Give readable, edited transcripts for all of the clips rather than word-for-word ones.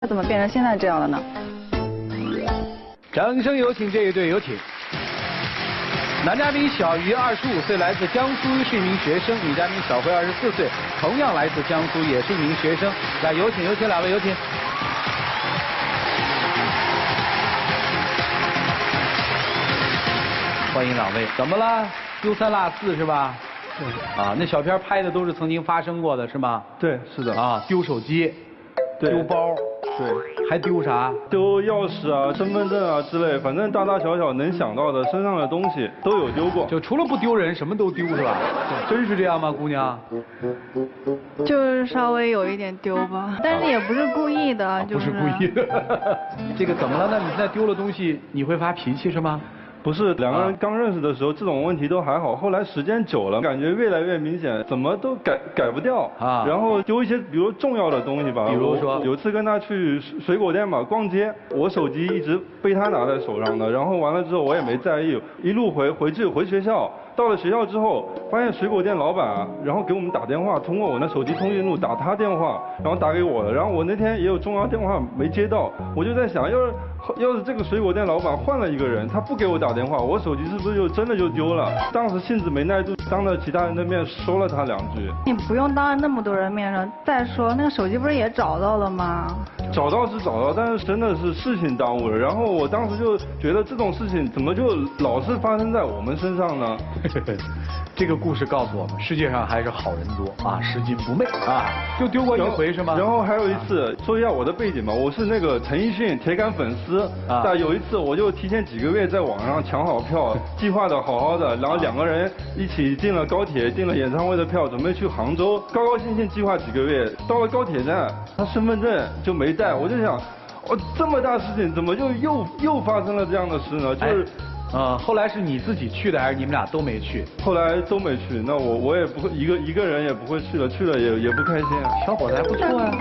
怎么变成现在这样了呢？掌声有请这一对，有请。男嘉宾小于25岁，来自江苏，是一名学生；女嘉宾小辉24岁，同样来自江苏，也是一名学生。来，有请两位，有请。欢迎两位。怎么了？丢三落四是吧？对。啊，那小片拍的都是曾经发生过的是吗？对，是的。啊，丢手机，丢包。对，还丢啥？丢钥匙啊、身份证啊之类，反正大大小小能想到的身上的东西都有丢过。就除了不丢人，什么都丢是吧？真是这样吗，姑娘？就是稍微有一点丢吧，但是也不是故意的，就是。不是故意的。这个怎么了呢？你现在丢了东西，你会发脾气是吗？不是，两个人刚认识的时候，这种问题都还好，后来时间久了，感觉越来越明显，怎么都改不掉啊。然后丢一些，比如重要的东西吧，比如说有次跟他去水果店嘛逛街，我手机一直被他拿在手上的，然后完了之后我也没在意，一路回学校。到了学校之后，发现水果店老板啊，然后给我们打电话，通过我那手机通讯录打他电话，然后打给我的。然后我那天也有重要电话没接到，我就在想，要是这个水果店老板换了一个人，他不给我打电话，我手机是不是就真的就丢了？当时性子没耐住，当着其他人的面说了他2句。你不用当着那么多人面上。再说那个手机不是也找到了吗？找到是找到，但是真的是事情耽误了。然后我当时就觉得这种事情怎么就老是发生在我们身上呢？这个故事告诉我们，世界上还是好人多啊，拾金不昧啊。就丢过一回是吗？然后还有一次，说一下我的背景吧，我是那个陈奕迅铁杆粉丝啊。但有一次我就提前几个月在网上抢好票，计划的好好的，然后2个人一起订了高铁，订了演唱会的票，准备去杭州，高高兴兴计划几个月，到了高铁站，他身份证就没带，我就想，这么大事情怎么就又发生了这样的事呢？就是。后来是你自己去的，还是你们俩都没去？后来都没去，那我也不会一个人也不会去了，去了也不开心啊。小伙子还不错啊。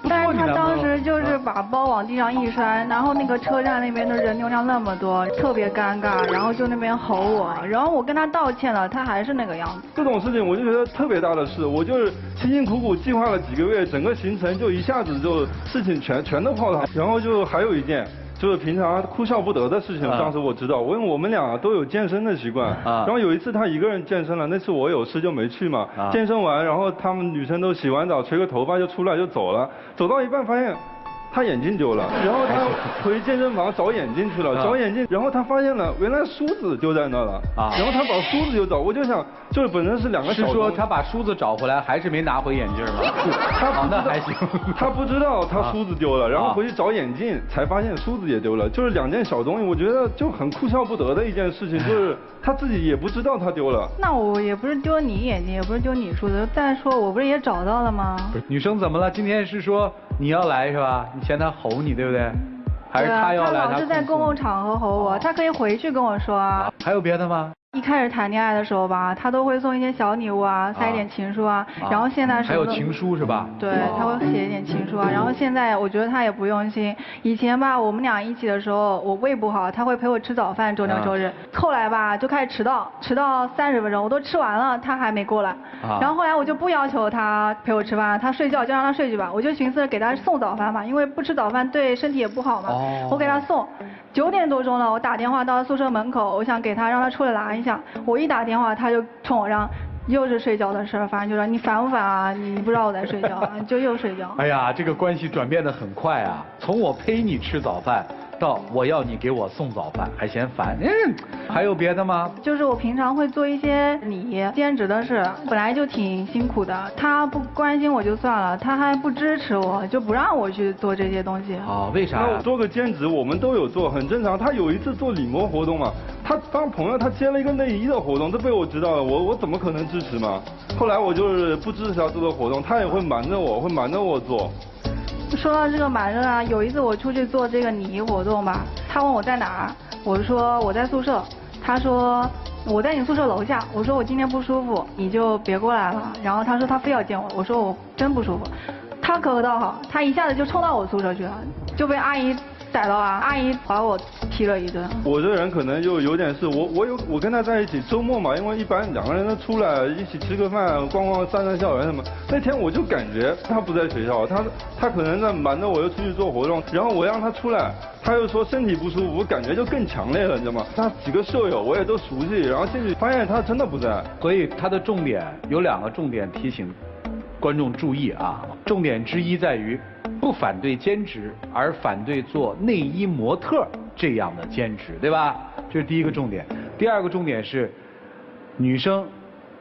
但是他当时就是把包往地上一摔，然后那个车站那边的人流量那么多，特别尴尬，然后就那边吼我，然后我跟他道歉了，他还是那个样子。这种事情我就觉得特别大的事，我就是辛辛苦苦计划了几个月，整个行程就一下子就事情全都泡汤。然后就还有一件。就是平常哭笑不得的事情，当时我知道，因为我们俩都有健身的习惯。然后有一次他一个人健身了，那次我有事就没去嘛。健身完，然后他们女生都洗完澡、吹个头发就出来就走了，走到一半发现。他眼镜丢了，然后他回健身房找眼镜去了，找眼镜，然后他发现了原来梳子丢在那了，然后他把梳子就找，我就想，就是本身是2个小。是说他把梳子找回来，还是没拿回眼镜吗？那还行。他不知道他梳子丢了，然后回去找眼镜，才发现梳子也丢了，就是2件小东西，我觉得就很哭笑不得的一件事情，就是他自己也不知道他丢了。那我也不是丢你眼镜，也不是丢你梳子，再说我不是也找到了吗？不是，女生怎么了？今天是说你要来是吧？你嫌他吼你对不对？还是他要来？他老是在公共场合吼我，他可以回去跟我说啊。还有别的吗？一开始谈恋爱的时候吧，他都会送一些小礼物啊，塞一点情书啊，然后现在还有情书是吧？对，他会写一点情书啊，然后现在我觉得他也不用心。以前吧，我们俩一起的时候，我胃不好，他会陪我吃早饭，周六周日。后来吧，就开始迟到30分钟，我都吃完了，他还没过来。然后后来我就不要求他陪我吃饭，他睡觉就让他睡去吧，我就寻思给他送早饭吧，因为不吃早饭对身体也不好嘛。我给他送。9点多钟了，我打电话到宿舍门口，我想给他让他出来拿一下。我一打电话，他就冲我嚷，又是睡觉的事儿，反正就说你烦不烦啊？你不知道我在睡觉，就又睡觉。哎呀，这个关系转变得很快啊，从我陪你吃早饭。到我要你给我送早饭，还嫌烦。还有别的吗？就是我平常会做一些兼职的事，本来就挺辛苦的。他不关心我就算了，他还不支持我，就不让我去做这些东西。为啥？那我做个兼职，我们都有做，很正常。他有一次做礼模活动嘛，他当朋友，他接了一个内衣的活动，这被我知道了，我怎么可能支持嘛？后来我就是不支持他做的活动，他也会瞒着我做。说到这个瞒着啊，有一次我出去做这个礼仪活动吧，他问我在哪儿，我说我在宿舍，他说我在你宿舍楼下，我说我今天不舒服，你就别过来了。然后他说他非要见我，我说我真不舒服。他可倒好，他一下子就冲到我宿舍去了，就被阿姨逮到啊，阿姨把我踢了一顿。我这人可能就有点是我跟他在一起，周末嘛，因为一般2个人都出来一起吃个饭，逛逛散校园什么。那天我就感觉他不在学校，他可能在瞒着我又出去做活动，然后我让他出来，他又说身体不舒服，我感觉就更强烈了，你知道吗？他几个舍友我也都熟悉，然后进去发现他真的不在。所以他的重点有2个重点提醒观众注意啊，重点之一在于不反对兼职，而反对做内衣模特这样的兼职，对吧？这是第一个重点。第2个重点是，女生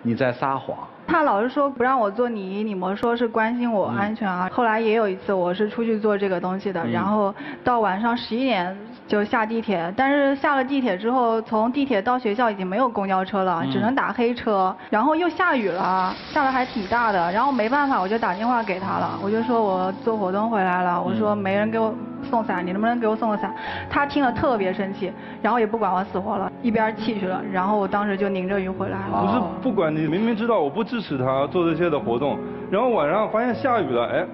你在撒谎。他老是说不让我做你模，说是关心我安全啊。后来也有一次我是出去做这个东西的，然后到晚上11点就下地铁，但是下了地铁之后，从地铁到学校已经没有公交车了，只能打黑车，然后又下雨了，下的还挺大的，然后没办法我就打电话给他了，我就说我做活动回来了，我说没人给我送伞，你能不能给我送个伞？他听了特别生气，然后也不管我死活了，一边气去了，然后我当时就淋着雨回来了。不是不管你明明知道我不支持他做这些的活动，然后晚上发现下雨了，哎，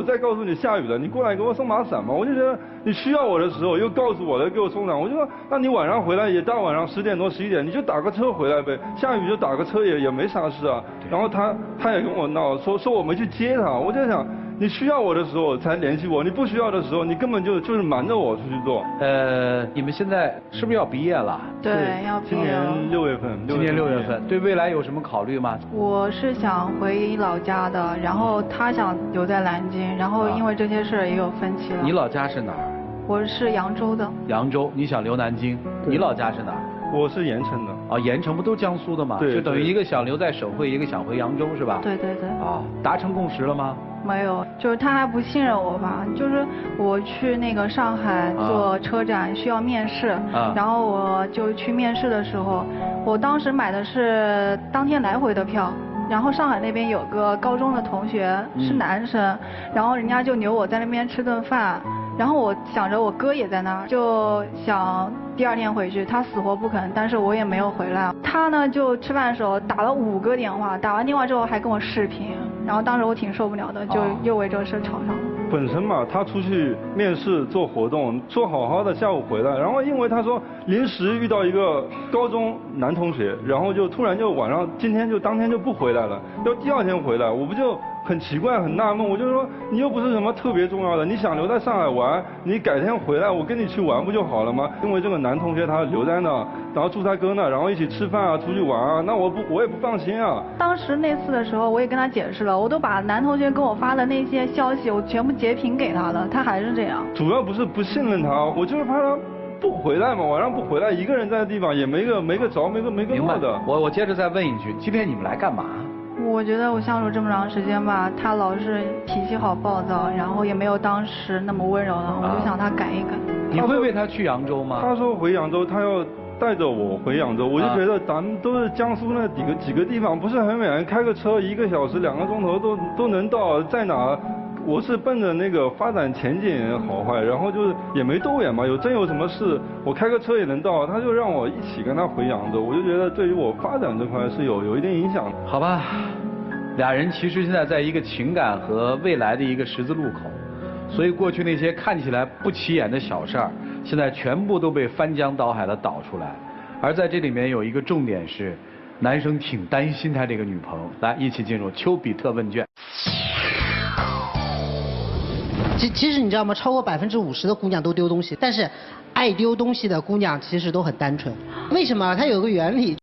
再告诉你下雨了，你过来给我送把伞嘛。我就觉得你需要我的时候又告诉我了给我送伞，我就说那你晚上回来也大晚上10点多11点，你就打个车回来呗，下雨就打个车也没啥事啊。然后他也跟我闹，说我没去接他，我就想。你需要我的时候才联系我，你不需要的时候，你根本就是瞒着我出去做。你们现在是不是要毕业了？对，要毕业了。今年6月份。今年6月份，对未来有什么考虑吗？我是想回老家的，然后他想留在南京，然后因为这些事儿也有分歧了。你老家是哪儿？我是扬州的。扬州，你想留南京？你老家是哪儿？我是盐城的。啊，盐城不都江苏的吗？对。就等于一个想留在省会，一个想回扬州，是吧？对对对。啊，达成共识了吗？没有，就是他还不信任我吧，就是我去那个上海做车展需要面试，然后我就去面试的时候，我当时买的是当天来回的票，然后上海那边有个高中的同学是男生，然后人家就留我在那边吃顿饭，然后我想着我哥也在那儿，就想第2天回去，他死活不肯，但是我也没有回来。他呢就吃饭的时候打了5个电话，打完电话之后还跟我视频，然后当时我挺受不了的，就又为这个事吵上了。本身嘛，他出去面试做活动，做好好的，下午回来，然后因为他说临时遇到一个高中男同学，然后就突然就晚上当天就不回来了，要第2天回来，我不就很奇怪很纳闷，我就说你又不是什么特别重要的，你想留在上海玩，你改天回来我跟你去玩不就好了吗？因为这个男同学他留在那，然后住他哥那，然后一起吃饭啊，出去玩啊，那我也不放心啊。当时那次的时候我也跟他解释了，我都把男同学跟我发的那些消息我全部截屏给他了，他还是这样。主要不是不信任他，我就是怕他不回来嘛，晚上不回来，一个人在地方也没个着没个落的。我接着再问一句，今天你们来干嘛？我觉得我相处这么长时间吧，他老是脾气好暴躁，然后也没有当时那么温柔了，我就想他改一改。你会为他去扬州吗？他说回扬州，他要带着我回扬州，我就觉得咱们都是江苏那几个地方，不是很远，开个车1个小时2个钟头都能到，在哪？我是奔着那个发展前景好坏，然后就是也没多远嘛，真有什么事，我开个车也能到，他就让我一起跟他回扬州，我就觉得对于我发展这块是有一定影响的。好吧，俩人其实现在在一个情感和未来的一个十字路口，所以过去那些看起来不起眼的小事儿，现在全部都被翻江倒海的导出来，而在这里面有一个重点是，男生挺担心他这个女朋友。来，一起进入丘比特问卷。其实你知道吗？超过50%的姑娘都丢东西，但是爱丢东西的姑娘其实都很单纯。为什么？它有个原理。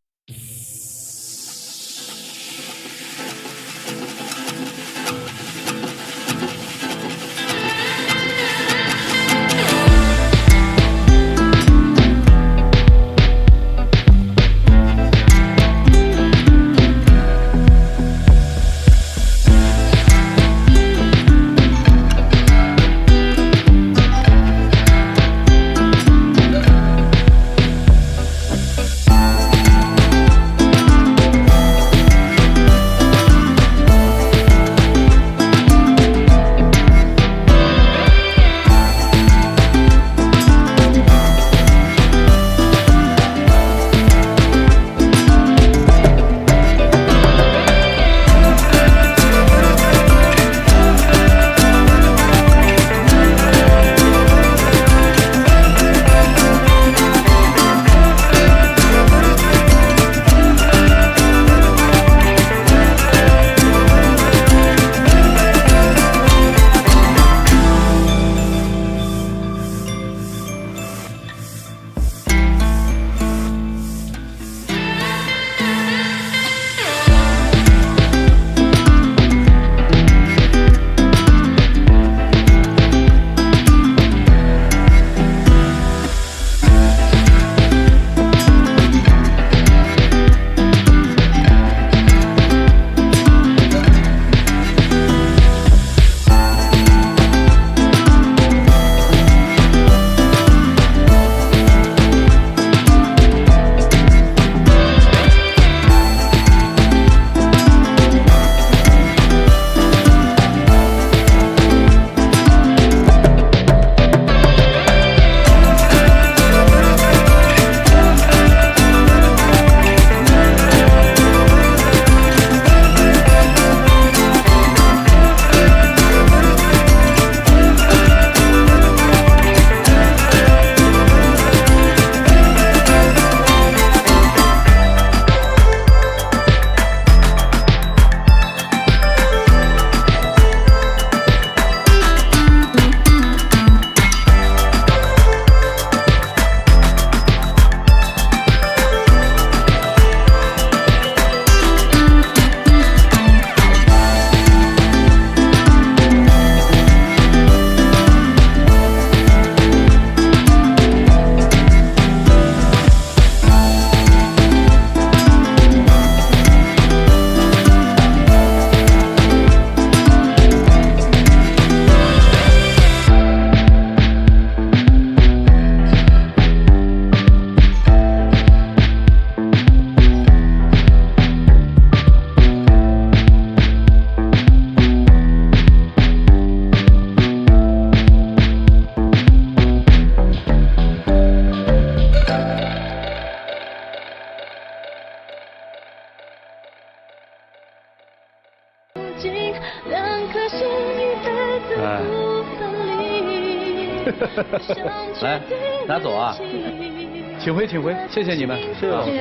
来，拿走啊！请回，请回，谢谢你们，谢谢老师。